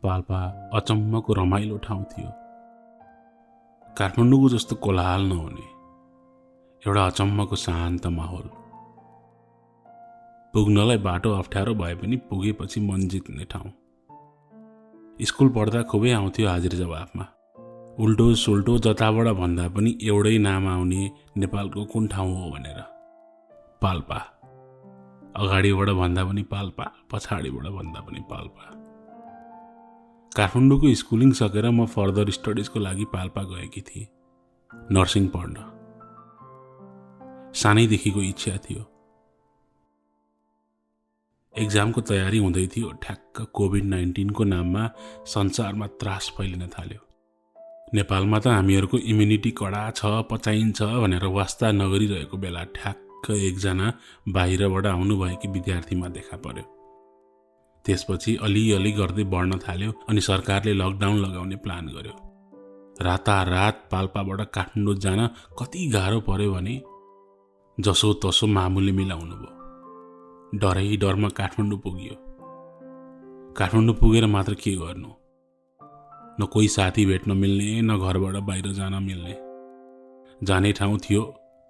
पाल्पा अचम्मको रमाइलो ठाउँ थियो। काठमाडौँको जस्तो कोलाहल नहुने एउटा अचम्मको शान्त माहौल। पुग्नलाई बाटो अप्ठ्यारो भए पनि पुगेपछि मन जित्ने ठाउँ। स्कुल पढ्दा खुबै आउँथ्यो हाजिर जवाफमा, उल्टो सुल्टो जताबाट भन्दा पनि एउटै नाम आउने नेपालको कुन ठाउँ हो भनेर। पाल्पा। अगाडिबाट भन्दा पनि पाल्पा, पछाडिबाट भन्दा पनि पाल्पा। काठमाडौँको स्कुलिङ सकेर म फर्दर स्टडिजको लागि पाल्पा गएकी थिएँ, नर्सिङ पढ्न। सानैदेखिको इच्छा थियो। एक्जामको तयारी हुँदै थियो, ठ्याक्क कोभिड-19 को नाममा संसारमा त्रास फैलिन थाल्यो। नेपालमा त हामीहरूको इम्युनिटी कडा छ, पचाइन्छ भनेर वास्ता नगरिरहेको बेला ठ्याक्क एकजना बाहिरबाट आउनुभएकी विद्यार्थीमा देखा पर्यो। त्यसपछि अलिअलि गर्दै बढ्न थाल्यो अनि सरकारले लकडाउन लगाउने प्लान गर्यो। रातारात पाल्पाबाट काठमाडौँ जान कति गाह्रो पर्यो भने जसो तसो मामुले मिलाउनु भयो। डरै डरमा काठमाडौँ पुग्यो। काठमाडौँ पुगेर मात्र के गर्नु? न कोही साथी भेट्न मिल्ने, न घरबाट बाहिर जान मिल्ने। जाने ठाउँ थियो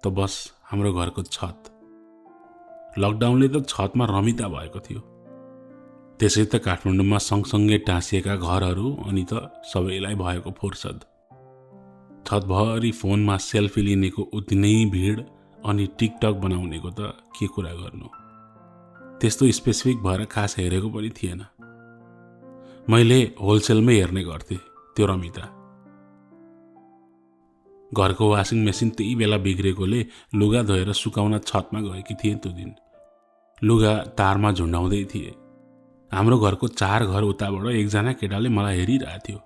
त बस हाम्रो घरको छत। लकडाउनले त छतमा रमिता भएको थियो। त्यसै त काठमाडौँमा सँगसँगै टाँसिएका घरहरू अनि त सबैलाई भएको फुर्सद। छतभरि फोनमा सेल्फी लिनेको उति नै भिड अनि टिकटक बनाउनेको त के कुरा गर्नु। त्यस्तो स्पेसिफिक भएर खास हेरेको पनि थिएन। मैले होलसेलमै हेर्ने गर्थेँ त्यो रमिता। घरको वासिङ मेसिन त्यही बेला बिग्रेकोले लुगा धोएर सुकाउन छतमा गएकी थिएँ त्यो दिन। लुगा तारमा झुन्डाउँदै थिए। हाम्रो घरको 4 घर उताबाट एकजना केटाले मलाई हेरिरहेको थियो।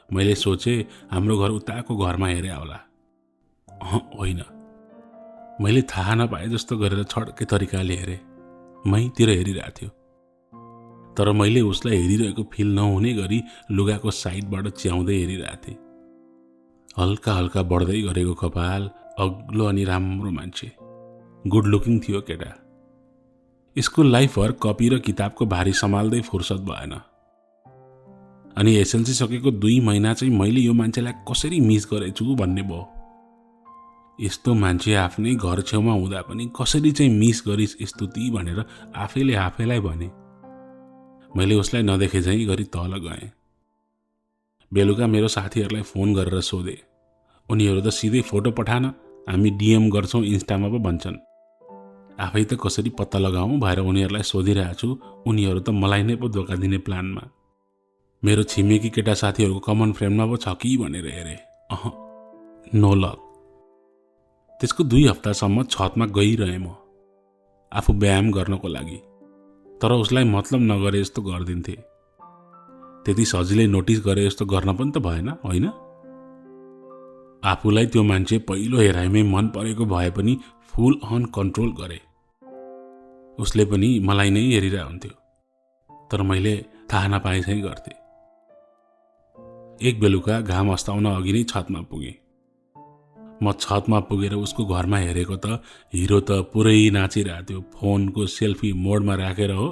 मैले सोचे हाम्रो घर उताको घरमा हेरे होला। होइन, मैले थाहा नपाए जस्तो गरेर छड्के तरिकाले हेरेँ। मैतिर हेरिरहेको थियो, तर मैले उसलाई हेरिरहेको फिल नहुने गरी लुगाको साइडबाट च्याउँदै हेरिरहेको थिएँ। हल्का हल्का बढ्दै गरेको कपाल, अग्लो अनि राम्रो मान्छे, गुड लुकिङ थियो केटा। स्कुल लाइफभर कपी र किताबको भारी सम्हाल्दै फुर्सद भएन। अनि एसएलसी सकेको 2 महिना चाहिँ मैले यो मान्छेलाई कसरी मिस गरेछु भन्ने भयो। यस्तो मान्छे आफ्नै घर छेउमा हुँदा पनि कसरी चाहिँ मिस गरिस् स्तुति भनेर आफैले आफैलाई भने। मैले उसलाई नदेखे झैँ गरी तल गएँ। बेलुका मेरो साथीहरूलाई फोन गरेर सोधे। उनीहरू त सिधै फोटो पठान, हामी डिएम गर्छौँ इन्स्टामा पो भन्छन्। आफै त कसरी पत्ता लगाऊँ भएर उनीहरूलाई सोधिरहेको छु। उनीहरू त मलाई नै पो धोका दिने प्लानमा। मेरो छिमेकी केटा साथीहरूको कमन फ्रेन्डमा पो छ कि भनेर हेरेँ। No luck. त्यसको 2 हप्तासम्म छतमा गइरहेँ म, आफू व्यायाम गर्नको लागि। तर उसलाई मतलब नगरे जस्तो गरिदिन्थे। त्यति सजिलै नोटिस गरे जस्तो गर्न पनि त भएन, होइन? आफूलाई त्यो मान्छे पहिलो हेराइमै मन परेको भए पनि फुल अन कन्ट्रोल गरे। उसले पनि मलाई नै हेरिरहेको हुन्थ्यो, तर मैले थाहा नपाए चाहिँ गर्थेँ। एक बेलुका घाम अस्ताउन अघि नै छतमा पुगेँ। म छतमा पुगेर उसको घरमा हेरेको त हिरो त पुरै नाचिरहेको थियो, फोनको सेल्फी मोडमा राखेर हो।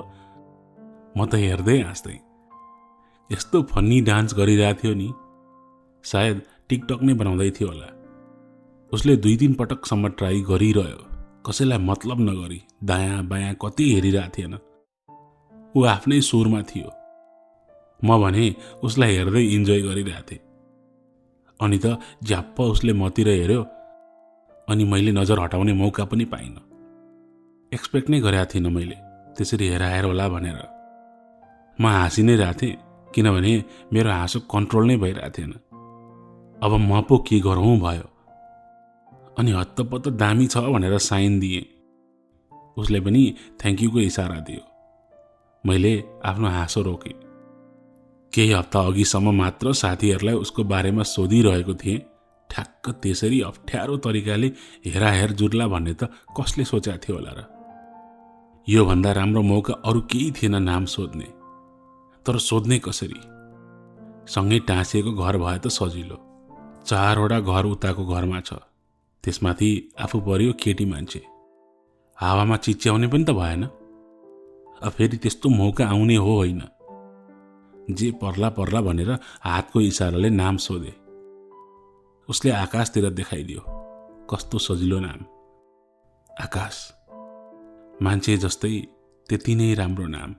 म त हेर्दै हाँस्दै। यस्तो फन्नी डान्स गरिरहेको थियो नि, सायद टिकटक नै बनाउँदै थियो होला। उसले 2-3 पटकसम्म ट्राई गरिरह्यो, कसैलाई मतलब नगरी दायाँ बायाँ कति हेरिरहेको थिएन। ऊ आफ्नै सुरमा थियो। म भने उसलाई हेर्दै इन्जोय गरिरहेको थिएँ। अनि त झ्याप्प उसले मतिर हेर्यो अनि मैले नजर हटाउने मौका पनि पाइनँ। एक्सपेक्ट नै गरेको थिइनँ मैले त्यसरी हेराएर होला भनेर। म हाँसी नै रहेको थिएँ, किनभने मेरो हाँसो कन्ट्रोल नै भइरहेको थिएन। अब म पो के गरौँ भयो। अनि हत्तपत्त दामी छ भनेर साइन दिएँ। उसले पनि थ्याङ्क यूको इसारा दियो। मैले आफ्नो हाँसो रोकेँ। केही हप्ता अघिसम्म मात्र साथीहरूलाई उसको बारेमा सोधिरहेको थिएँ। ठ्याक्क त्यसरी अप्ठ्यारो तरिकाले हेराहेर जुर्ला भन्ने त कसले सोचेको थियो होला र। योभन्दा राम्रो मौका अरू केही थिएन नाम सोध्ने। तर सोध्ने कसरी? सँगै टाँसिएको घर भए त सजिलो। 4वटा घर उताको घरमा छ। त्यसमाथि आफू पर्यो केटी मान्छे। हावामा चिच्याउने पनि त भएन। अब फेरि त्यस्तो मौका आउने हो होइन। जे पर्ला पर्ला भनेर हातको इसाराले नाम सोधे। उसले आकाशतिर देखाइदियो। कस्तो सजिलो नाम, आकाश। मान्छे जस्तै त्यति नै राम्रो नाम।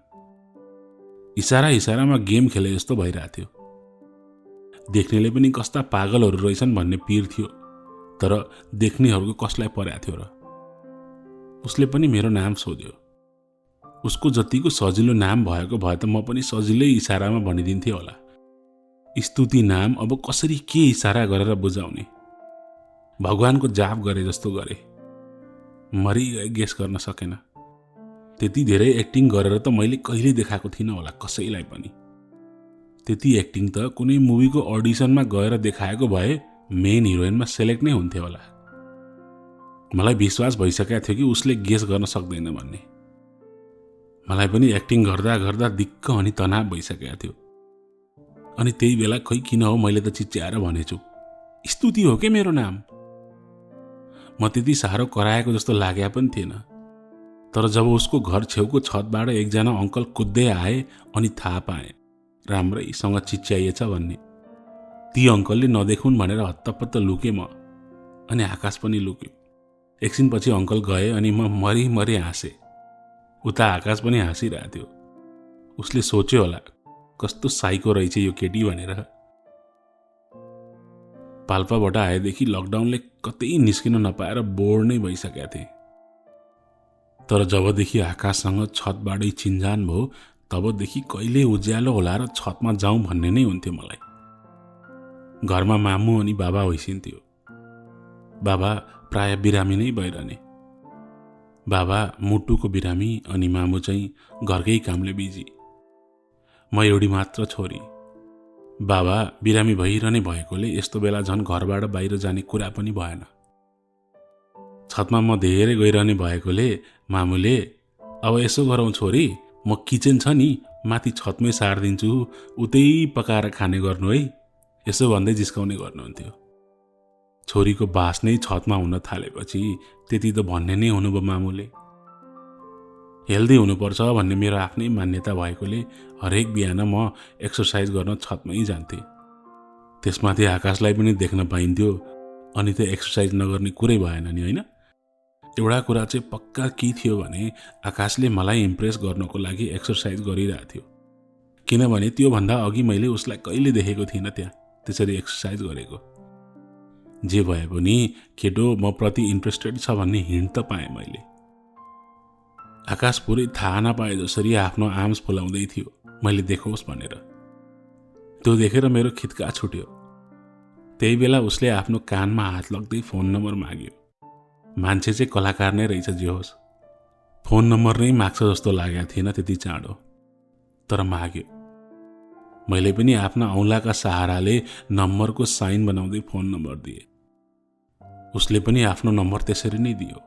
इसारा इसारामा गेम खेले जस्तो भइरहेको थियो। देख्नेले पनि कस्ता पागलहरू रहेछन् भन्ने पिर थियो, तर देख्नेहरूको कसलाई परेको थियो र। उसले पनि मेरो नाम सोध्यो। उसको जतिको सजिलो नाम भएको भए त म पनि सजिलै इसारामा भनिदिन्थेँ होला। स्तुति नाम अब कसरी के इसारा गरेर बुझाउने, भगवानको जाप गरे जस्तो गरे। मरिगए गेस गर्न सकेन। त्यति धेरै एक्टिङ गरेर त मैले कहिले देखाएको थिइनँ होला कसैलाई पनि। त्यति एक्टिङ त कुनै मुभीको अडिसनमा गएर देखाएको भए मेन हिरोइनमा सेलेक्ट नै हुन्थ्यो होला। मलाई विश्वास भइसकेको थियो कि उसले गेस गर्न सक्दैन भन्ने। मलाई पनि एक्टिङ गर्दा गर्दा दिक्क अनि तनाव भइसकेको थियो। अनि त्यही बेला खै किन हो मैले त चिच्याएर भनेछु, स्तुति हो के मेरो नाम। म त्यति साह्रो कराएको जस्तो लाग्या पनि थिएन। तर जब उसको घर छेउको छतबाट एकजना अङ्कल कुद्दै आए अनि थाहा पाएँ राम्रैसँग चिच्याइएछ भन्ने। ती अङ्कलले नदेखुन् भनेर हत्तपत्त लुके म, अनि आकाश पनि लुक्यो। एकछिनपछि अङ्कल गए अनि म मरी हाँसेँ। उता आकाश पनि हाँसिरहेको थियो। उसले सोच्यो होला कस्तो साइको रहेछ यो केटी भनेर। पाल्पाबाट आएदेखि लकडाउनले कतै निस्किन नपाएर बोर नै भइसकेका थिएँ। तर जबदेखि आकाशसँग छतबाटै चिन्जान भयो तबदेखि कहिले उज्यालो होला र छतमा जाउँ भन्ने नै हुन्थ्यो मलाई। घरमा मामु अनि बाबा होइसिन्थ्यो। बाबा प्राय बिरामी नै भइरहने। बाबा मुटुको बिरामी अनि मामु चाहिँ घरकै कामले बिजी। म एउटी मात्र छोरी। बाबा बिरामी भइरहने भएकोले यस्तो बेला झन् घरबाट बाहिर जाने कुरा पनि भएन। छतमा म धेरै गइरहने भएकोले मामुले अब यसो गरौँ छोरी, म किचन छ नि माथि छतमै सारिदिन्छु, उतै पकाएर खाने गर्नु है, यसो भन्दै जिस्काउने गर्नुहुन्थ्यो। छोरीको बास नै छतमा हुन थालेपछि त्यति त भन्ने नै हुनुभयो मामुले। हेल्दी हुनुपर्छ भन्ने मेरो आफ्नै मान्यता भएकोले हरेक बिहान म एक्सर्साइज गर्न छतमै जान्थेँ। त्यसमाथि आकाशलाई पनि देख्न पाइन्थ्यो, अनि त एक्सर्साइज नगर्ने कुरै भएन नि, होइन? एउटा कुरा चाहिँ पक्का के थियो भने आकाशले मलाई इम्प्रेस गर्नको लागि एक्सर्साइज गरिरहेको थियो। किनभने त्योभन्दा अघि मैले उसलाई कहिले देखेको थिइनँ त्यहाँ त्यसरी एक्सर्साइज गरेको। जे भए पनि केटो म प्रति इन्ट्रेस्टेड छ भन्ने हिन्ट त पाएँ मैले। आकाश पुरै थाहा नपाए जसरी आफ्नो आर्म्स फुलाउँदै थियो मैले देखोस् भनेर। त्यो देखेर मेरो खित्का छुट्यो। त्यही बेला उसले आफ्नो कानमा हात लग्दै फोन नम्बर माग्यो। मान्छे चाहिँ कलाकार नै रहेछ जे होस्। फोन नम्बर नै माग्छ जस्तो लागेको थिएन त्यति चाँडो, तर माग्यो। मैले पनि आफ्ना औँलाका सहाराले नम्बरको साइन बनाउँदै फोन नम्बर दिए। उसले पनि आफ्नो नम्बर त्यसरी नै दियो।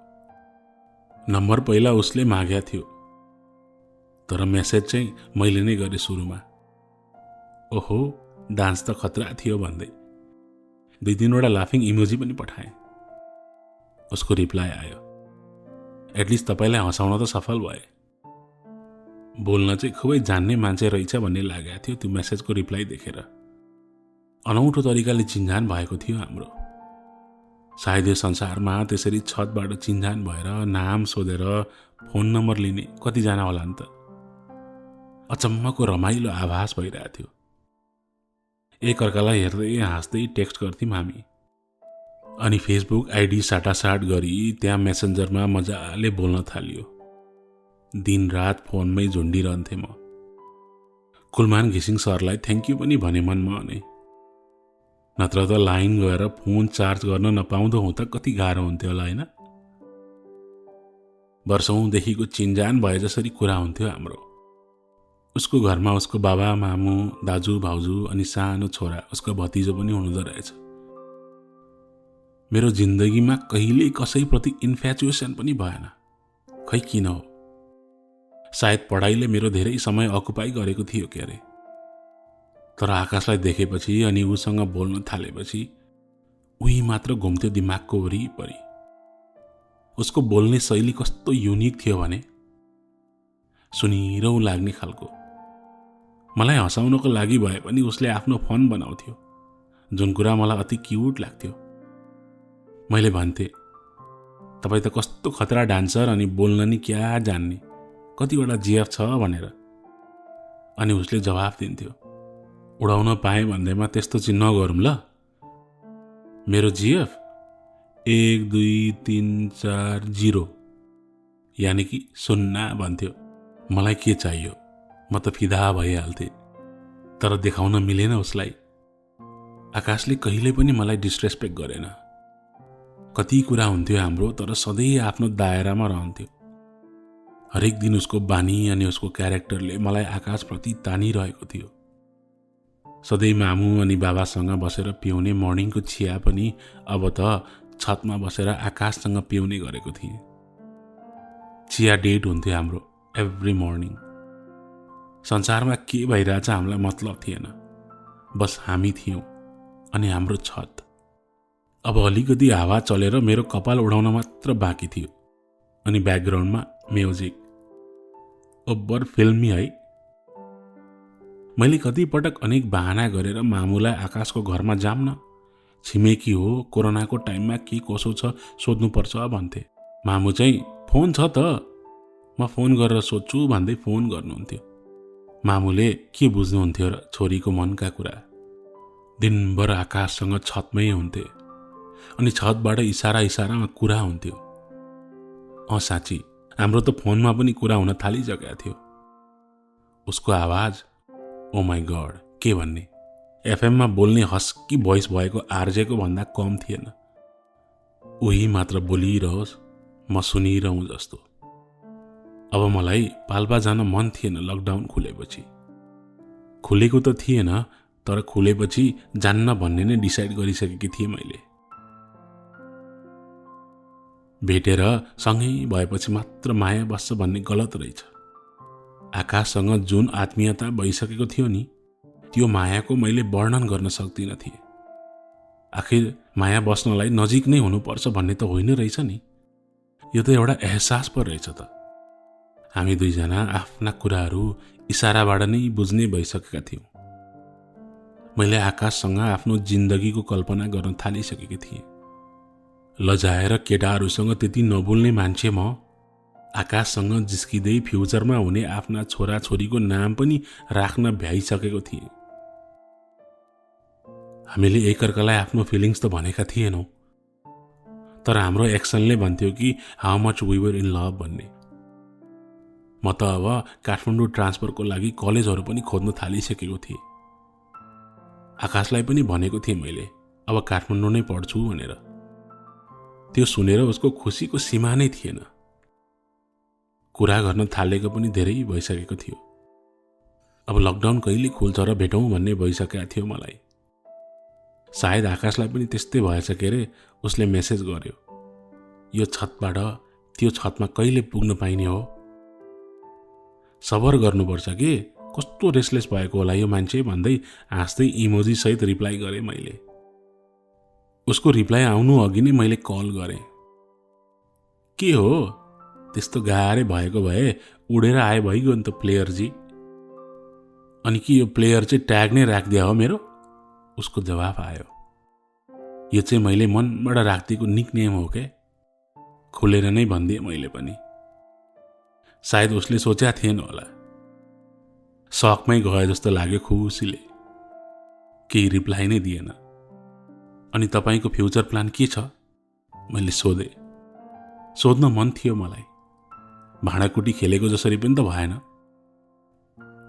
नम्बर पहिला उसले मागेको थियो, तर मेसेज चाहिँ मैले नै गरेँ सुरुमा। ओहो डान्स त खतरा थियो भन्दै 2-3वटा लाफिङ इमोजी पनि पठाएँ। उसको रिप्लाई आयो, एटलिस्ट तपाईँलाई हँसाउन त सफल भए। बोल्न चाहिँ खुबै जान्ने मान्छे रहेछ भन्ने लागेको थियो त्यो मेसेजको रिप्लाई देखेर। अनौठो तरिकाले चिन्जान भएको थियो हाम्रो। सायद यो संसारमा त्यसरी छतबाट चिन्जान भएर नाम सोधेर फोन नम्बर लिने कतिजना होला नि त। अचम्मको रमाइलो आभास भइरहेको थियो। एकअर्कालाई हेर्दै हाँस्दै टेक्स्ट गर्थ्यौँ हामी। अनि फेसबुक आइडी साटासाट गरी त्यहाँ मेसेन्जरमा मजाले बोल्न थालियो। दिनरात फोनमै झुन्डिरहन्थेँ म। कुलमान घिसिङ सरलाई थ्याङ्क यू पनि भने मनमा नै, नत्र त लाइन गएर फोन चार्ज गर्न नपाउँदो हुँ त कति गाह्रो हुन्थ्यो होला, होइन? वर्षौंदेखिको चिन्जान भए जसरी कुरा हुन्थ्यो हाम्रो। उसको घरमा उसको बाबा मामु दाजु भाउजू अनि सानो छोरा उसको भतिजो पनि हुनुहुँदो रहेछ। मेरो जिन्दगीमा कहिल्यै कसैप्रति इन्फ्याचुएसन पनि भएन, खै किन हो। सायद पढाइले मेरो धेरै समय अकुपाई गरेको थियो के अरे। तर आकाशलाई देखेपछि अनि उसँग बोल्न थालेपछि उही मात्र घुम्थ्यो दिमागको वरिपरि। उसको बोल्ने शैली कस्तो युनिक थियो भने सुनिरौँ लाग्ने खालको। मलाई हँसाउनको लागि भए पनि उसले आफ्नो फन बनाउँथ्यो, जुन कुरा मलाई अति क्युट लाग्थ्यो। मैले भन्थे, तपाईँ त कस्तो खतरा डान्सर अनि बोल्न नि क्या जान्ने, कतिवटा जिएफ छ भनेर। अनि उसले जवाफ दिन्थ्यो, उडाउन पाएँ भन्दैमा त्यस्तो चाहिँ नगरौँ ल। मेरो जिएफ 1 2 3 4 0 यानि कि 0 भन्थ्यो। मलाई के चाहियो, म त फिदा भइहाल्थे, तर देखाउन मिलेन उसलाई। आकाशले कहिले पनि मलाई डिसरेस्पेक्ट गरेन। कति कुरा हुन्थ्यो हाम्रो, तर सधैँ आफ्नो दायरामा रहन्थ्यो। हरेक दिन उसको बानी अनि उसको क्यारेक्टरले मलाई आकाशप्रति तानिरहेको थियो। सधैँ मामु अनि बाबासँग बसेर पिउने मर्निङको चिया पनि अब त छतमा बसेर आकाशसँग पिउने गरेको थिएँ। चिया डेट हुन्थ्यो हाम्रो एभ्री मर्निङ। संसारमा के भइरहेछ हामीलाई मतलब थिएन, बस हामी थियौँ अनि हाम्रो छत। अब अलिकति हावा चलेर मेरो कपाल उडाउन मात्र बाँकी थियो अनि ब्याकग्राउन्डमा म्युजिक। ओभर फिल्मी है। मैले कतिपटक अनेक बहाना गरेर मामुलाई आकाशको घरमा जाम्न, छिमेकी हो, कोरोनाको टाइममा के कसो छ सोध्नुपर्छ भन्थे। मामु चाहिँ फोन छ त, म फोन गरेर सोध्छु भन्दै फोन गर्नुहुन्थ्यो। मामुले के बुझ्नुहुन्थ्यो र छोरीको मनका कुरा। दिनभर आकाशसँग छतमै हुन्थे अनि छतबाट इसारामा कुरा हुन्थ्यो। साँच्ची हाम्रो त फोनमा पनि कुरा हुन थालिसकेको थियो। उसको आवाज, ओ माई गड, के भन्ने, एफएममा बोल्ने हस्की भोइस भएको आरजेको भन्दा कम थिएन। उही मात्र बोलिरहोस्, म सुनिरहँ जस्तो। अब मलाई पाल्पा जान मन थिएन। लकडाउन खुलेपछि, खुलेको त थिएन, तर खुलेपछि जान्न भन्ने नै डिसाइड गरिसकेकी थिएँ मैले। भेटेर सँगै भएपछि मात्र माया बस्छ भन्ने गलत रहेछ। आकाशसँग जुन आत्मीयता भइसकेको थियो नि, त्यो मायाको मैले वर्णन गर्न सक्दिनँ थिएँ। आखिर माया बस्नलाई नजिक नै हुनुपर्छ भन्ने त होइन रहेछ नि, यो त एउटा एहसास पो रहेछ त। हामी दुईजना आफ्ना कुराहरू इसाराबाट नै बुझ्ने भइसकेका थियौँ। मैले आकाशसँग आफ्नो जिन्दगीको कल्पना गर्न थालिसकेकी थिएँ। लजाएर केटाहरूसँग त्यति नबोल्ने मान्छे म आकाशसँग जिस्किँदै फ्युचरमा हुने आफ्ना छोराछोरीको नाम पनि राख्न भ्याइसकेको थिएँ। हामीले एकअर्कालाई आफ्नो फिलिङ्स त भनेका थिएनौँ, तर हाम्रो एक्सनले भन्थ्यो कि how much we were in love भन्ने। म त अब काठमाडौँ ट्रान्सफरको लागि कलेजहरू पनि खोज्न थालिसकेको थिएँ। आकाशलाई पनि भनेको थिएँ मैले अब काठमाडौँ नै पढ्छु भनेर। त्यो सुनेर उसको खुसीको सीमा नै थिएन। कुरा गर्न थालेको पनि धेरै भइसकेको थियो। अब लकडाउन कहिले खुल्छ र भेटौँ भन्ने भइसकेको थियो मलाई। सायद आकाशलाई पनि त्यस्तै भएछ के अरे। उसले मेसेज गर्यो, यो छतबाट त्यो छतमा कहिले पुग्न पाइने हो। सबर गर्नुपर्छ के, कस्तो रेसलेस भएको होला यो मान्छे भन्दै हाँस्दै इमोजी सहित रिप्लाई गरेँ मैले। उसको रिप्लाई आउनु अघि नै मैले कल गरेँ। के हो त्यस्तो गाह्रै भएको भए उडेर आए भइगयो नि त प्लेयरजी। अनि कि यो प्लेयर चाहिँ ट्याग नै राखिदिया हो मेरो? उसको जवाफ आयो, यो चाहिँ मैले मनबाट राखिदिएको निकनेम हो के। खुलेर नै भनिदिएँ मैले पनि। सायद उसले सोचेको थिएन होला। सकमै गए जस्तो लाग्यो खुसीले। केही रिप्लाई नै दिएन। अनि तपाईँको फ्युचर प्लान के छ? मैले सोधेँ। सोध्न मन थियो मलाई। भाँडाकुटी खेलेको जसरी पनि त भएन।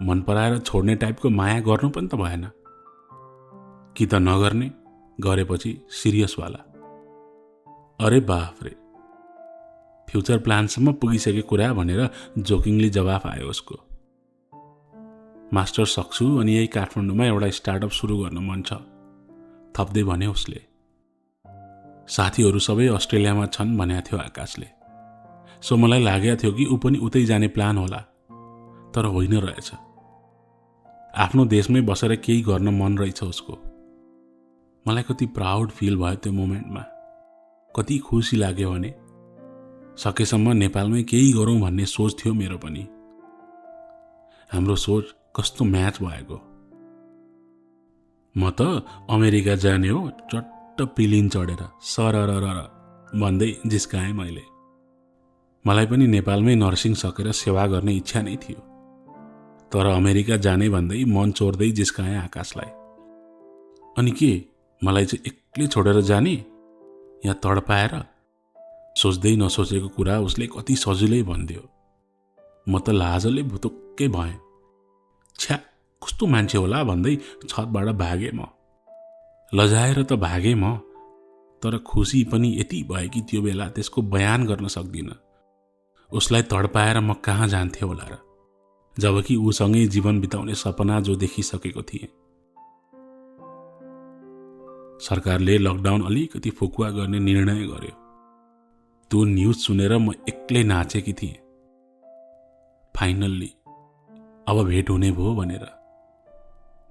मन पराएर छोड्ने टाइपको माया गर्नु पनि त भएन। कि त नगर्ने, गरेपछि सिरियसवाला। अरे बाफ रे, फ्युचर प्लानसम्म पुगिसके कुरा भनेर जोकिङली जवाफ आयो उसको। मास्टर सक्छु अनि यही काठमाडौँमा एउटा स्टार्टअप सुरु गर्न मन छ, थप्दै भने उसले। साथीहरू सबै अस्ट्रेलियामा छन् भनेको थियो आकाशले। सो मलाई लागेको थियो कि ऊ पनि उतै जाने प्लान होला, तर होइन रहेछ। आफ्नो देशमै बसेर केही गर्न मन रहेछ उसको। मलाई कति प्राउड फिल भयो त्यो मोमेन्टमा। कति खुसी लाग्यो भने सकेसम्म नेपालमै केही गरौँ भन्ने सोच थियो मेरो पनि। हाम्रो सोच कस्तो म्याच भएको। म त अमेरिका जाने हो चट्ट पिलिन चढेर सरर भन्दै जिस्काएँ मैले। मलाई पनि नेपालमै नर्सिङ सकेर सेवा गर्ने इच्छा नै थियो, तर अमेरिका जाने भन्दै मन चोर्दै जिस्काएँ आकाशलाई। अनि के मलाई चाहिँ एक्लै छोडेर जाने या तडपाएर? सोच्दै नसोचेको कुरा उसले कति सजिलै भनिदियो। म त लाजले भुतुक्कै भएँ। छ्या, कस्तो मान्छे होला भन्दै छतबाट भागेँ म। लजाएर त भागेँ म, तर खुसी पनि यति भयो कि त्यो बेला त्यसको बयान गर्न सक्दिनँ। उसलाई तडपाएर म कहाँ जान्थेँ होला र, जबकि उसँगै जीवन बिताउने सपना जो देखिसकेको थिएँ। सरकारले लकडाउन अलिकति फुकुवा गर्ने निर्णय गर्यो। त्यो न्युज सुनेर म एक्लै नाचेकी थिएँ। फाइनल्ली अब भेट हुने भयो भनेर।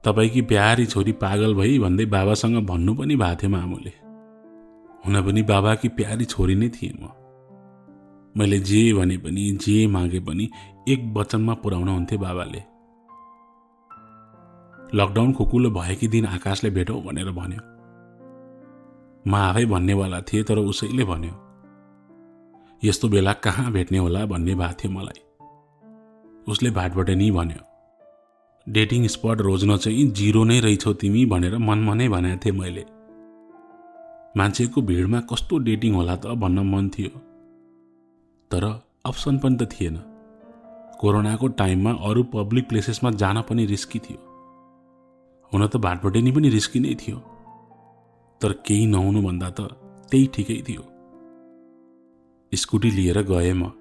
तपाईकी प्यारी छोरी पागल भई भन्दै बाबासँग भन्नु पनि भएको थियो मामुले। हुन पनि बाबाकी प्यारी छोरी नै थिएँ म। मैले जे भने पनि जे मागे पनि एक वचनमा पुर्याउन हुन्थे बाबाले। लकडाउन खुकुलो भएकी दिन आकाशले भेटौँ भनेर भन्यो। म आफै भन्नेवाला थिएँ, तर उसैले भन्यो। यस्तो बेला कहाँ भेट्ने होला भन्ने भएको थियो मलाई। उसले भाटबाट नि भन्यो, डेटिङ स्पट रोज्न चाहिँ जिरो नै रहेछौ तिमी भनेर मनमा नै भनेको थिएँ मैले। मान्छेको भिडमा कस्तो डेटिङ होला त भन्न मन थियो, तर अप्सन पनि त थिएन। कोरोनाको टाइममा अरू पब्लिक प्लेसेसमा जान पनि रिस्की थियो। हुन त भाटबटेनी पनि रिस्की नै थियो, तर केही नहुनु भन्दा त त्यही ठिकै थियो। स्कुटी लिएर गएँ म।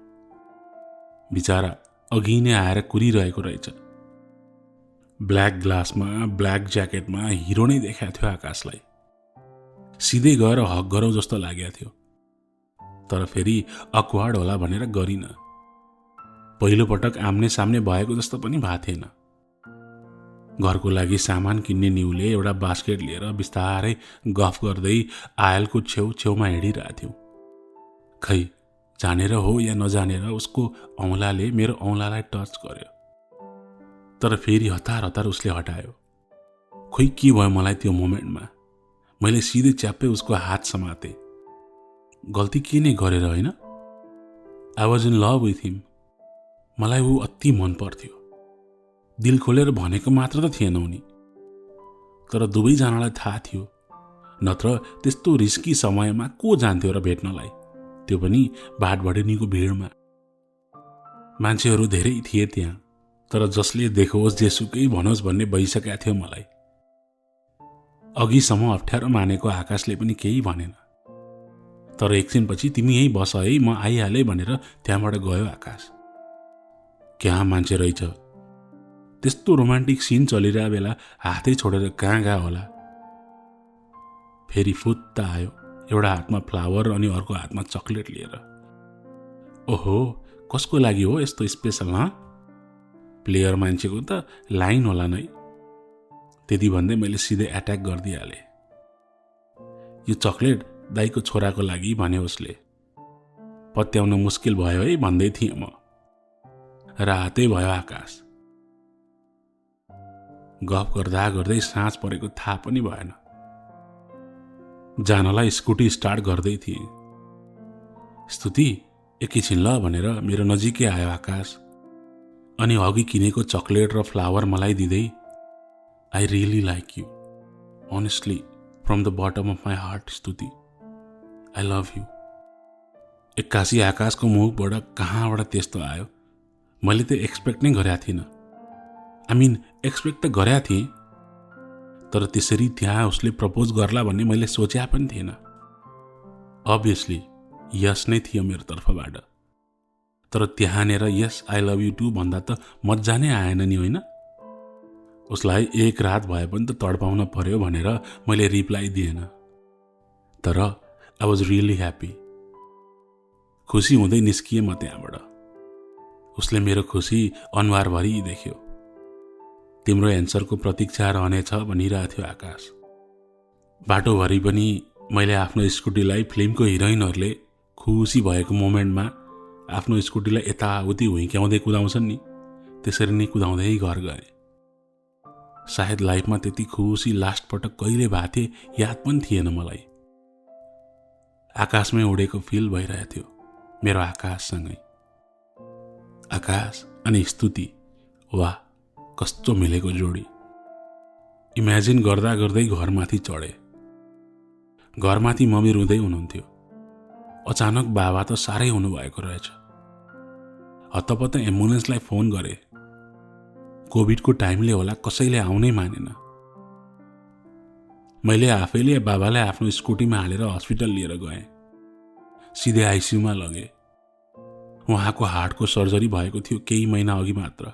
बिचारा अघि नै आएर कुरिरहेको रहेछ। ब्ल्याक ग्लासमा ब्ल्याक ज्याकेटमा हिरो नै देखाएको थियो आकाशलाई। सिधै गएर हक गरौँ जस्तो लागेको थियो, तर फेरि अक्वार्ड होला भनेर गरिन। पहिलो पटक आम्ने सामने भएको जस्तो पनि भएको थिएन। घरको लागि सामान किन्ने न्युले एउटा बास्केट लिएर बिस्तारै गफ गर्दै आयलको छेउछेउमा हिँडिरहेको थियौँ। खै जानेर हो या नजानेर उसको औँलाले मेरो औँलालाई टच गर्यो, तर फेरि हतार हतार उसले हटायो। खोइ के भयो मलाई त्यो मोमेन्टमा। मैले सिधै च्याप्पै उसको हात समातेँ। गल्ती के नै गरेर होइन, I was in love with him. मलाई ऊ अति मन पर्थ्यो। दिल खोलेर भनेको मात्र त थिएन उनी, तर दुवैजनालाई थाहा थियो। नत्र त्यस्तो रिस्की समयमा को जान्थ्यो र भेट्नलाई, त्यो पनि भाटभटेनीको भिडमा। मान्छेहरू धेरै थिए त्यहाँ, तर जसले देखोस् जेसुकै भनोस् भन्ने भइसकेको थियो मलाई। अघिसम्म अप्ठ्यारो मानेको आकाशले पनि केही भनेन, तर एकछिनपछि तिमी यही बस है म आइहालेँ भनेर त्यहाँबाट गयो आकाश। क्या मान्छे रहेछ। त्यस्तो रोमान्टिक सिन चलिरहेको बेला हातै छोडेर कहाँ गयो होला। फेरि फुत्त आयो, एउटा हातमा फ्लावर अनि अर्को हातमा चकलेट लिएर। ओहो, कसको लागि हो यस्तो स्पेसल? प्लेयर मान्छेको त लाइन होला नै। त्यति भन्दै मैले सिधै एट्याक गरिदिइहालेँ। यो चकलेट दाइको छोराको लागि भन्यो उसले। पत्याउन मुस्किल भयो है भन्दै थिएँ म। रातै भयो आकाश। गफ गर्दा गर्दै साँझ परेको थाहा पनि भएन। जानलाई स्कुटी स्टार्ट गर्दै थिएँ। स्तुति एकैछिन ल भनेर मेरो नजिकै आयो आकाश, अनि अघि किनेको चकलेट र फ्लावर मलाई दिँदै, I really like you, honestly from the bottom of my heart Stuti, I love you. एक्कासी आकाशको मुखबाट कहाँबाट त्यस्तो आयो। मैले त एक्सपेक्ट नै गरेका थिइनँ। एक्सपेक्ट त गरेका थिएँ, तर त्यसरी त्यहाँ उसले प्रपोज गर्ला भन्ने मैले सोचे पनि थिएन। अभियसली यस नै थियो मेरो तर्फबाट, तर त्यहाँनिर यस आई लभ यु टु भन्दा त मजा नै आएन नि, होइन? उसलाई एक रात भए पनि त तडपाउन पर्यो भनेर मैले रिप्लाई दिएन, तर आई वाज रियली ह्याप्पी। खुसी हुँदै निस्किएँ म त्यहाँबाट। उसले मेरो खुसी अनुहारभरि देख्यो। तिम्रो एन्सरको प्रतीक्षा रहनेछ भनिरहेको थियो आकाश। बाटोभरि पनि मैले आफ्नो स्कुटीलाई फिल्मको हिरोइनहरूले खुसी भएको मोमेन्टमा आफ्नो स्कुटीलाई यताउति हुइक्याउँदै कुदाउँछन् नि, त्यसरी नै कुदाउँदै घर गएँ। सायद लाइफमा त्यति खुसी लास्ट पटक कहिले भएको थिए याद पनि थिएन मलाई। आकाशमै उडेको फिल भइरहेको थियो मेरो आकाशसँगै। आकाश अनि स्तुति, वाह कस्तो मिलेको जोडी। इमेजिन गर्दा गर्दै घरमाथि चढे। घरमाथि मम्मी रुँदै हुनुहुन्थ्यो। अचानक बाबा त साह्रै हुनुभएको रहेछ। हत्तपत्त एम्बुलेन्सलाई फोन गरे। कोभिडको टाइमले होला कसैले आउनै मानेन। मैले आफैले बाबालाई आफ्नो स्कुटीमा हालेर हस्पिटल लिएर गएँ। सिधै आइसियुमा लगे। उहाँको हार्टको सर्जरी भएको थियो केही महिना अघि मात्र।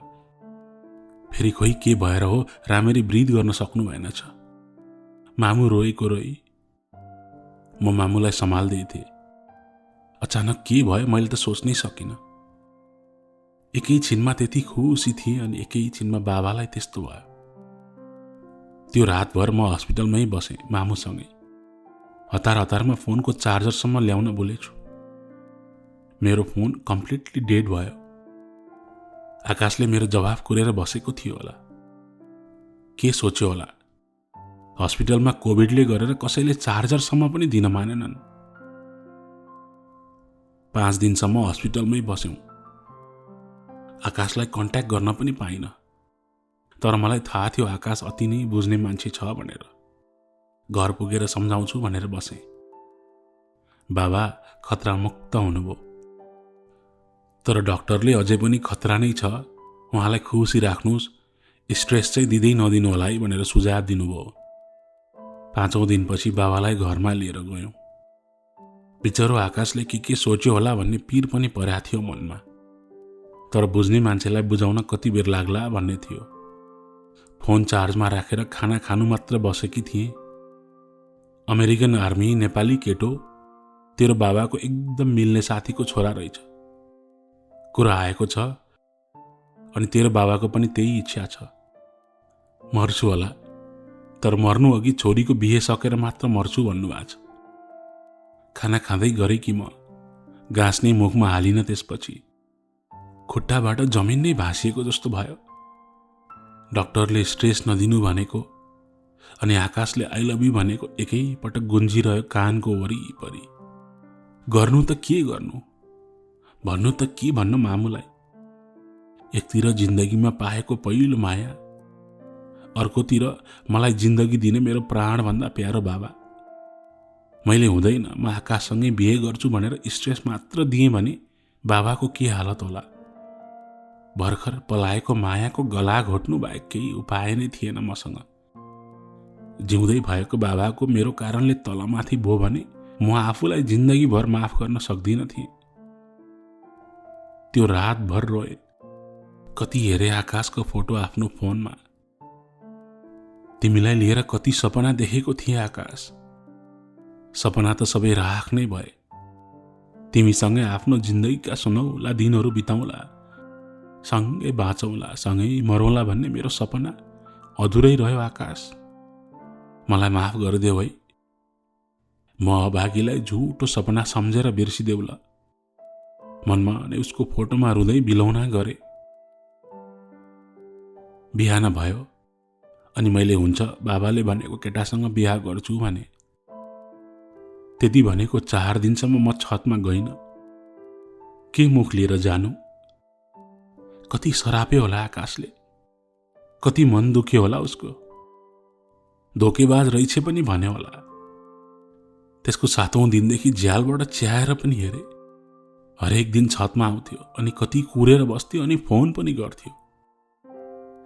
फेरि खोइ के भएर हो राम्ररी ब्रिथ गर्न सक्नु भएन छ। मामु रोएको रोई। म मामुलाई सम्हाल्दै थिएँ। अचानक के भयो मैले त सोच्नै सकिनँ। एकैछिनमा त्यति खुसी थिएँ अनि एकैछिनमा बाबालाई त्यस्तो भयो। त्यो रातभर म हस्पिटलमै बसेँ मामुसँगै। हतार हतारमा फोनको चार्जरसम्म ल्याउन बोलेछु। मेरो फोन कम्प्लिटली डेड भयो। आकाशले मेरो जवाफ कुरेर बसेको थियो होला। के सोच्यो होला? हस्पिटलमा कोभिडले गरेर कसैले चार्जरसम्म पनि दिन मानेनन्। 5 दिनसम्म हस्पिटलमै बस्यौँ। आकाशलाई कन्ट्याक्ट गर्न पनि पाइन। तर मलाई थाहा थियो आकाश अति नै बुझ्ने मान्छे छ भनेर। घर पुगेर सम्झाउँछु भनेर बसेँ। बाबा खतरामुक्त हुनुभयो। तर डाक्टरले अझै पनि खतरा नै छ, उहाँलाई खुसी राख्नुहोस्, स्ट्रेस चाहिँ दिँदै नदिनु होला है भनेर सुझाव दिनुभयो। 5औं दिनपछि बाबालाई घरमा लिएर गयौँ। बिचरो आकाशले के सोच्यो होला भन्ने पिर पनि परेको थियो मनमा। तर बुझ्ने मान्छेलाई बुझाउन कति बेर लाग्ला भन्ने थियो। फोन चार्जमा राखेर खाना खानु मात्र बसेकी थिएँ। अमेरिकन आर्मी नेपाली केटो, तेरो बाबाको एकदम मिल्ने साथीको छोरा रहेछ। कुरा आएको छ अनि तेरो बाबाको पनि त्यही इच्छा छ। मर्छु होला, तर मर्नु अघि छोरीको बिहे सकेर मात्र मर्छु भन्नुभएको छ। खाना खाँदै गरेँ कि म गाँस नै मुखमा हालिन। त्यसपछि खुट्टाबाट जमिन नै भाँसिएको जस्तो भयो। डाक्टरले स्ट्रेस नदिनु भनेको अनि आकाशले आई लभ यू भनेको एकै पटक गुन्जिरह्यो कानको वरिपरि। गर्नु त के गर्नु, भन्नु त के भन्नु मामुलाई। एकतिर जिन्दगीमा पाएको पहिलो माया, अर्कोतिर मलाई जिन्दगी दिने मेरो प्राणभन्दा प्यारो बाबा। मैले हुँदैन म आकाशसँगै बिहे गर्छु भनेर स्ट्रेस मात्र दिएँ भने बाबाको के हालत होला। भर्खर पलाएको मायाको गला घोट्नु बाहेक केही उपाय नै थिएन मसँग। जिउँदै भएको बाबाको मेरो कारणले तलमाथि भयो भने म आफूलाई जिन्दगीभर माफ गर्न सक्दिन थिएँ। त्यो रातभर रोए। कति हेरे आकाशको फोटो आफ्नो फोनमा। तिमीलाई लिएर कति सपना देखेको थिएँ आकाश। सपना त सबै राख नै भए। तिमीसँगै आफ्नो जिन्दगीका सुनौला दिनहरू बिताउँला, सँगै बाँचौँला, सँगै मरौँला भन्ने मेरो सपना अधुरै रह्यो आकाश। मलाई माफ गरिदेऊ है। म अभागीलाई झुटो सपना सम्झेर बिर्सिदेऊ ल। मनमा नै उसको फोटोमा रुँदै बिलौना गरे। बिहान भयो अनि मैले हुन्छ बाबाले भनेको केटासँग बिहा गर्छु भने। त्यति भनेको 4 दिनसम्म म छतमा गइन। के मुख लिएर जानु? कति सराप्यो होला आकाशले, कति मन दुख्यो होला उसको। धोकेबाज रहेछ पनि भन्यो होला। त्यसको 7औं दिनदेखि झ्यालबाट च्याएर पनि हेरे। हरेक दिन छतमा आउँथ्यो अनि कति कुरेर बस्थ्यो अनि फोन पनि गर्थ्यो।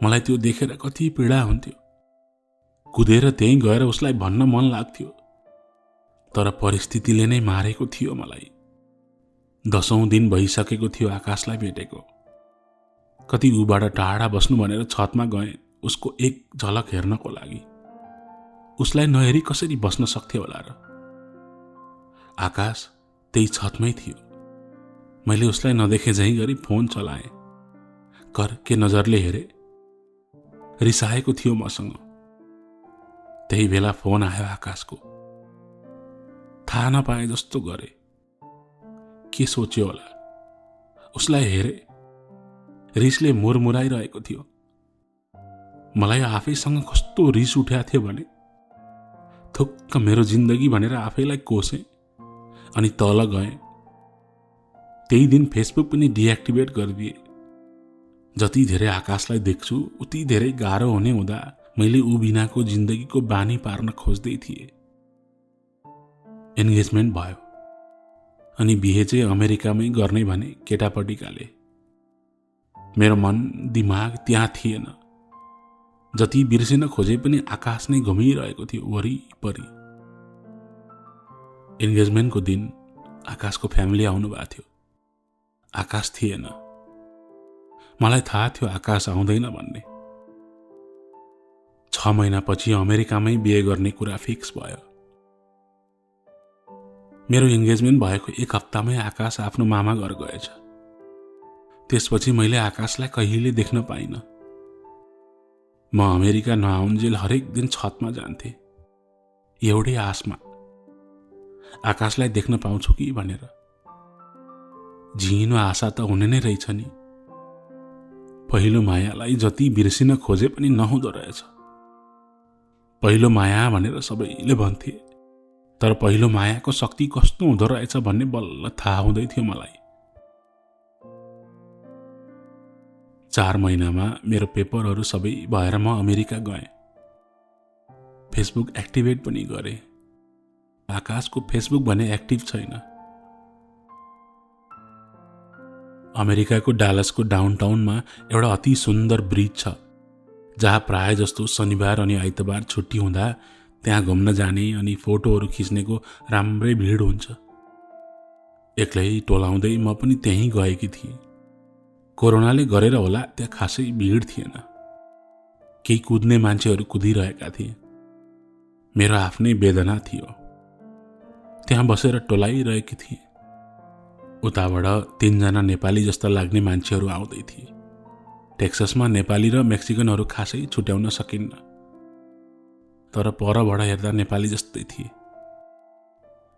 मलाई त्यो देखेर कति पीडा हुन्थ्यो। कुदेर त्यहीँ गएर उसलाई भन्न मन लाग्थ्यो, तर परिस्थितिले नै मारेको थियो मलाई। 10औं दिन भइसकेको थियो आकाशलाई भेटेको। कति उबाट टाढा बस्नु भनेर छतमा गएँ उसको एक झलक हेर्नको लागि। उसलाई नहेरी कसरी बस्न सक्थ्यो होला र। आकाश त्यही छतमै थियो। मैले उसलाई नदेखे झैँ गरी फोन चलाएँ। कर के नजरले हेरे। रिसाएको थियो मसँग। त्यही बेला फोन आयो आकाशको। थाहा नपाए जस्तो गरे। के सोच्यो होला। उसलाई हेरे। रिसले मुरमुराइरहेको थियो। मलाई आफैसँग कस्तो रिस उठेको थियो भने थुक्क मेरो जिन्दगी भनेर आफैलाई कोसेँ अनि तल गएँ। त्यही दिन फेसबुक पनि डिएक्टिभेट गरिदिए। जति धेरै आकाशलाई देख्छु उति धेरै गाह्रो हुने हुँदा मैले ऊ बिनाको जिन्दगीको बानी पार्न खोज्दै थिएँ। एन्गेजमेन्ट भयो अनि बिहे चाहिँ अमेरिकामै गर्ने भने केटापट्टिकाले। मेरो मन दिमाग त्यहाँ थिएन। जति बिर्सिन खोजे पनि आकाश नै घुमिरहेको थियो वरिपरि। एन्गेजमेन्टको दिन आकाशको फ्यामिली आउनु भएको थियो। आकाश थिएन। मलाई थाहा थियो आकाश आउँदैन भन्ने। 6 महिनापछि अमेरिकामै बिहे गर्ने कुरा फिक्स भयो। मेरो इन्गेजमेन्ट भएको 1 हप्तामै आकाश आफ्नो मामा घर गएछ। त्यसपछि मैले आकाशलाई कहिले देख्न पाइनँ। म अमेरिका नआउन्जेल हरेक दिन छतमा जान्थे एउटै आशमा आकाशलाई देख्न पाउँछु कि भनेर। झिनो आशा त हुने नै रहेछ नि। पहिलो मायालाई जति बिर्सिन खोजे पनि नहुँदो रहेछ। पहिलो माया भनेर सबैले भन्थे, तर पहिलो मायाको शक्ति कस्तो हुँदो रहेछ भन्ने बल्ल थाहा हुँदै थियो मलाई। 4 महिनामा मेरो पेपरहरू सबै भएर म अमेरिका गएँ। फेसबुक एक्टिभेट पनि गरेँ। आकाशको फेसबुक भने एक्टिभ छैन। अमेरिकाको डालसको डाउनटाउनमा एउटा अति सुन्दर ब्रिज छ, जहाँ प्राय जस्तो शनिबार अनि आइतबार छुट्टी हुँदा त्यहाँ घुम्न जाने अनि फोटोहरू खिच्नेको राम्रै भिड हुन्छ। एक्लै टोलाउँदै म पनि त्यहीँ गएकी थिएँ। कोरोनाले गरेर होला त्यहाँ खासै भिड थिएन। केही कुद्ने मान्छेहरू कुदिरहेका थिए। मेरो आफ्नै वेदना थियो। त्यहाँ बसेर टोलाइरहेकी थिएँ। उताबाट 3 जना नेपाली जस्ता लाग्ने मान्छेहरू आउँदै थिए। टेक्ससमा नेपाली र मेक्सिकनहरू खासै छुट्याउन सकिन्न, तर परबाट हेर्दा नेपाली जस्तै थिए।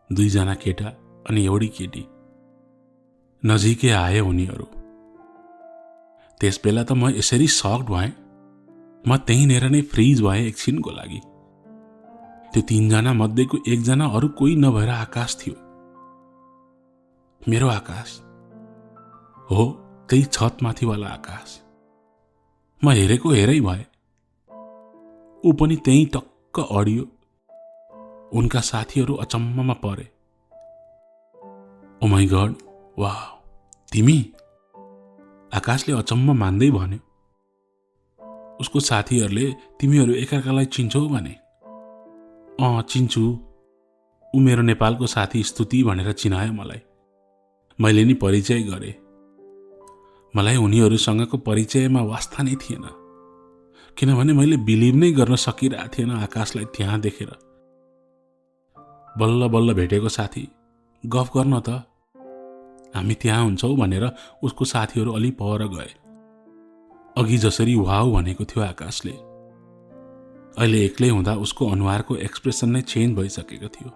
2 जना केटा अनि एउटी केटी। नजिकै आए उनीहरू। त्यसबेला त म यसरी सक्ड भएँ। म त्यहीँनिर नै फ्रिज भएँ एकछिनको लागि। त्यो 3 जना मध्येको 1 जना अरू कोही नभएर आकाश थियो। मेरो आकाश हो, त्यही छतमाथिवाला आकाश। म हेरेको हेरै भए। ऊ पनि त्यहीँ टक्क अडियो। उनका साथीहरू अचम्ममा परे। ओ माई गॉड, वाह, तिमी? आकाशले अचम्म मान्दै भन्यो। उसको साथीहरूले तिमीहरू एकअर्कालाई चिन्छौ भने। चिन्छु। ऊ मेरो नेपालको साथी स्तुति भनेर चिनायो मलाई। मैले नि परिचय गरेँ। मलाई उनीहरूसँगको परिचयमा वास्ता नै थिएन, किनभने मैले बिलिभ नै गर्न सकिरहेको थिएन आकाशलाई त्यहाँ देखेर। बल्ल बल्ल भेटेको साथी, गफ गर्न त, हामी त्यहाँ हुन्छौ भनेर उसको साथीहरू अलि पर गए। अघि जसरी वाउ भनेको थियो आकाशले, अहिले एक्लै हुँदा उसको अनुहारको एक्सप्रेसन नै चेन्ज भइसकेको थियो।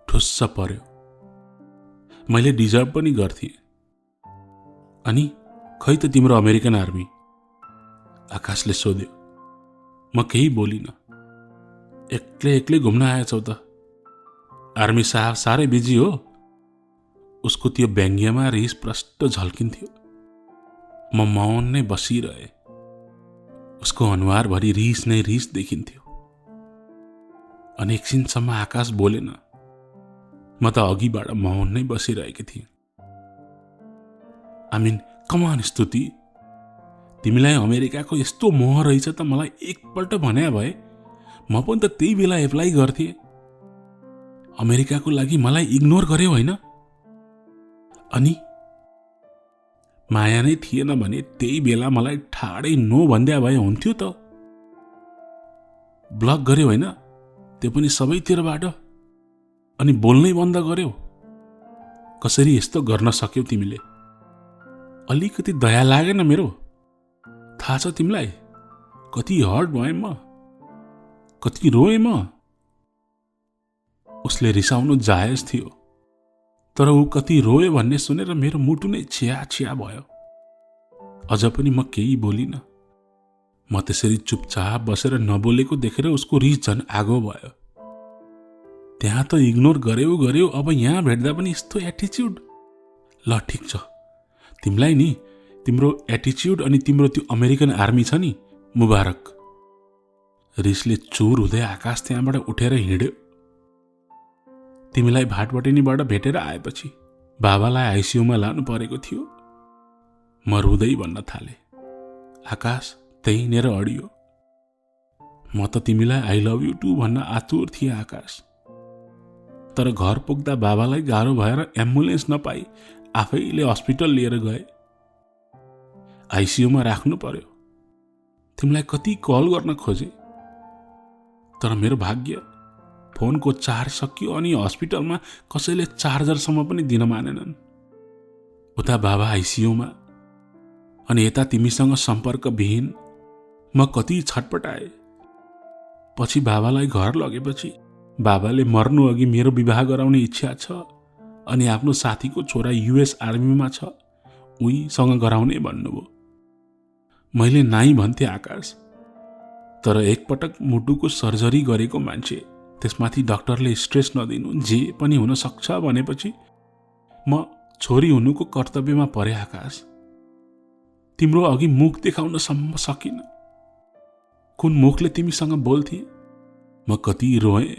ठुस्स पर्यो। मैले डिजर्भ पनि गर्थेँ। अनि खै त तिम्रो अमेरिकन आर्मी? आकाशले सोध्यो। म केही बोलिनँ। एक्लै घुम्न आएछौ त? आर्मी साहब साह्रै बिजी हो। उसको त्यो व्यङ्ग्यमा रिस प्रष्ट झल्किन्थ्यो। म मौन नै बसिरहे। उसको अनुहारभरि रिस नै रिस देखिन्थ्यो। अनि एकछिनसम्म आकाश बोलेन। म त अघिबाट मौन नै बसिरहेकी थिएँ। कम अन स्तुति, तिमीलाई अमेरिकाको यस्तो मोह रहेछ त मलाई एकपल्ट भन्या भए म पनि त त्यही बेला एप्लाई गर्थेँ। अमेरिकाको लागि मलाई इग्नोर गर्यो होइन? अनि माया नै थिएन भने त्यही बेला मलाई ठाडै नो भन्दै भए हुन्थ्यो त। ब्लक गर्यो होइन, त्यो पनि सबैतिरबाट। अनि बोल्नै बन्द गर्यो। कसरी यस्तो गर्न सक्यौ तिमीले? अलिकति दया लागेन मेरो? थाहा छ तिमीलाई कति हर्ट भएँ म, कति रोएँ म। उसले रिसाउनु जायज थियो, तर ऊ कति रोयो भन्ने सुनेर मेरो मुटु नै छिया छिया भयो। अझ पनि म केही बोलिनँ। म त्यसरी चुपचाप बसेर नबोलेको देखेर उसको रिस झन् आगो भयो। त्यहाँ त इग्नोर गर्यौ, अब यहाँ भेट्दा पनि यस्तो एटिच्युड। ल ठिक छ, तिमीलाई नि तिम्रो एटिच्युड अनि तिम्रो त्यो अमेरिकन आर्मी छ नि, मुबारक। रिसले चुर हुँदै आकाश त्यहाँबाट उठेर हिँड्यो। तिमीलाई भाटबटेनीबाट भेटेर आएपछि बाबालाई आइसियुमा लानु परेको थियो। म रुँदै भन्न थाले। आकाश त्यहीँनिर अडियो। म त तिमीलाई आई लभ यु टु भन्न आतुर थिएँ आकाश। तर घर पुग्दा बाबालाई गाह्रो भएर एम्बुलेन्स नपाई आफैले हस्पिटल लिएर गए। आइसियुमा राख्नु पर्यो। तिमीलाई कति कल गर्न खोजे, तर मेरो भाग्य फोनको चार्ज सकियो अनि हस्पिटलमा कसैले चार्जरसम्म पनि दिन मानेनन्। उता बाबा आइसियुमा अनि यता तिमीसँग सम्पर्कविहीन। म कति छटपटाए। पछि बाबालाई घर लगेपछि बाबाले मर्नु अघि मेरो विवाह गराउने इच्छा छ अनि आफ्नो साथीको छोरा युएस आर्मीमा छ, उहीसँग गराउने भन्नुभयो। मैले नाइ भन्थे आकाश। तर एकपटक मुटुको सर्जरी गरेको मान्छे, त्यसमाथि डाक्टरले स्ट्रेस नदिनु, जे पनि हुन सक्छ भनेपछि म छोरी हुनुको कर्तव्यमा परे आकाश। तिम्रो अघि मुख देखाउन सम्म सकिन। कुन मुखले तिमीसँग बोल्थे? म कति रोएँ।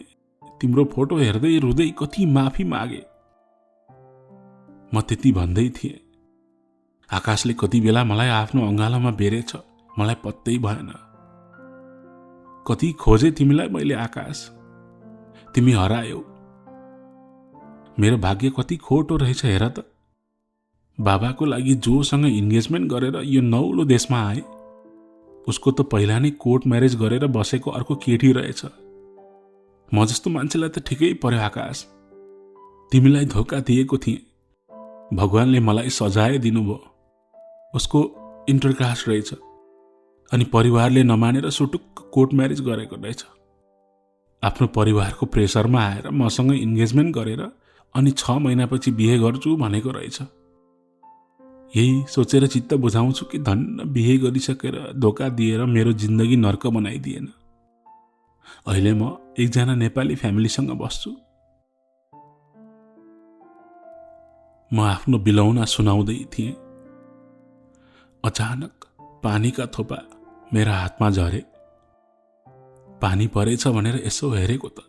तिम्रो फोटो हेर्दै रुँदै कति माफी मागे। म त्यति भन्दै थिएँ। आकाशले कति बेला मलाई आफ्नो अँगालोमा बेरेछ, मलाई पत्तै भएन। कति खोजे तिमीलाई मैले आकाश, तिमी हरायौ। मेरो भाग्य कति खोटो रहेछ हेर त। बाबाको लागि जोसँग इन्गेजमेन्ट गरेर यो नौलो देशमा आए, उसको त पहिला नै कोर्ट म्यारेज गरेर बसेको अर्को केटी रहेछ। म जस्तो मान्छेलाई त ठिकै पर्यो आकाश। तिमीलाई धोका दिएको थिएँ, भगवानले मलाई सजाय दिनुभयो। उसको इन्टरकास्ट रहेछ अनि परिवारले नमानेर सुटुक्क कोर्ट म्यारेज गरेको रहेछ। आफ्नो परिवारको प्रेसरमा आएर मसँग इन्गेजमेन्ट गरेर अनि 6 महिनापछि बिहे गर्छु भनेको रहेछ। यही सोचेर चित्त बुझाउँछु कि धन्न बिहे गरिसकेर धोका दिएर मेरो जिन्दगी नर्क बनाइदिएन। अहिले म एकजना नेपाली फ्यामिलीसँग बस्छु। म आफ्नो बिलौना सुनाउँदै थिएँ। अचानक पानीका थोपा मेरा हातमा झरे। पानी परेछ भनेर यसो हेरेको त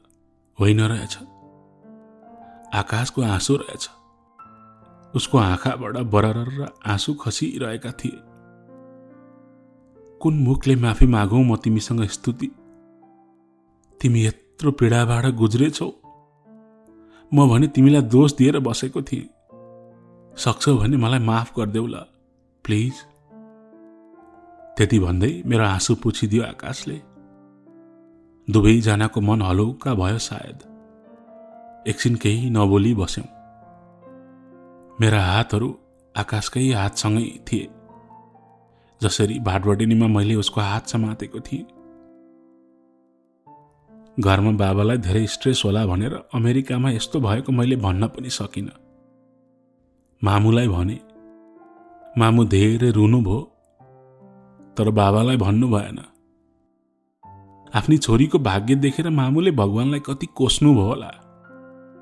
होइन रहेछ, आकाशको आँसु रहेछ। उसको आँखाबाट बरर आँसु खसिरहेका थिए। कुन मुखले माफी मागौँ म तिमीसँग स्तुति? तिमी यत्रो पीडाबाट गुज्रेछौ। म भने तिमीलाई दोष दिएर बसेको थिएँ। सक्छौ भने मलाई माफ गरिदेऊ ल, प्लिज। त्यति भन्दै मेरो आँसु पुछिदियो आकाशले। दुवैजनाको मन हलुका भयो सायद। एकछिन केही नबोली बस्यौं। मेरा हातहरू आकाशकै हातसँगै थिए, जसरी भाटबटेनीमा मैले उसको हात समातेको थिएँ। घरमा बाबालाई धेरै स्ट्रेस होला भनेर अमेरिकामा यस्तो भएको मैले भन्न पनि सकिनँ। मामुलाई भने। मामु धेरै रुनुभयो, तर बाबालाई भन्नु भएन। आफ्नी छोरीको भाग्य देखेर मामुले भगवानलाई कति कोस्नु भयो होला।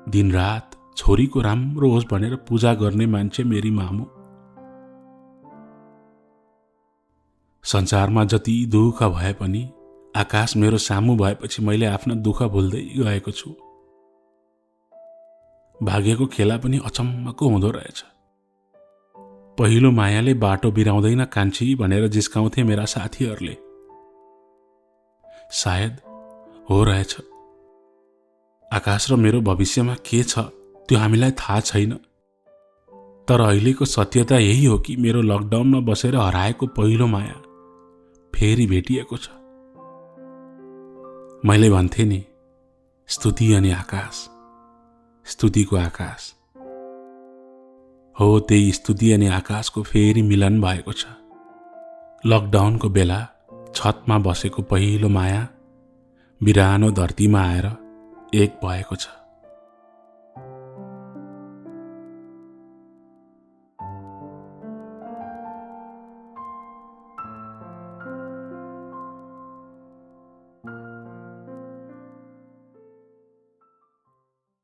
दिनरात छोरीको राम्रो होस् भनेर पूजा गर्ने मान्छे मेरी मामु। संसारमा जति दुःख भए पनि आकाश मेरो सामु भएपछि मैले आफ्ना दुःख भुल्दै गएको छु। भाग्यको खेला पनि अचम्मको हुँदो रहेछ। पहिलो मायाले बाटो बिराउँदैन कान्छी भनेर जिस्काउँथे मेरा साथीहरूले। सायद हो रहेछ। आकाश र मेरो भविष्यमा के छ त्यो हामीलाई थाहा छैन। तर अहिलेको सत्यता यही हो कि मेरो लकडाउनमा बसेर हराएको पहिलो माया फेरि भेटिएको छ। मैले भन्थे नि, स्तुति अनि आकाश, स्तुतिको आकाश। हो त्यही स्तुति अनि आकाशको फेरि मिलन भएको छ। लकडाउनको बेला छतमा बसेको पहिलो माया बिरानो धरतीमा आएर एक भएको छ।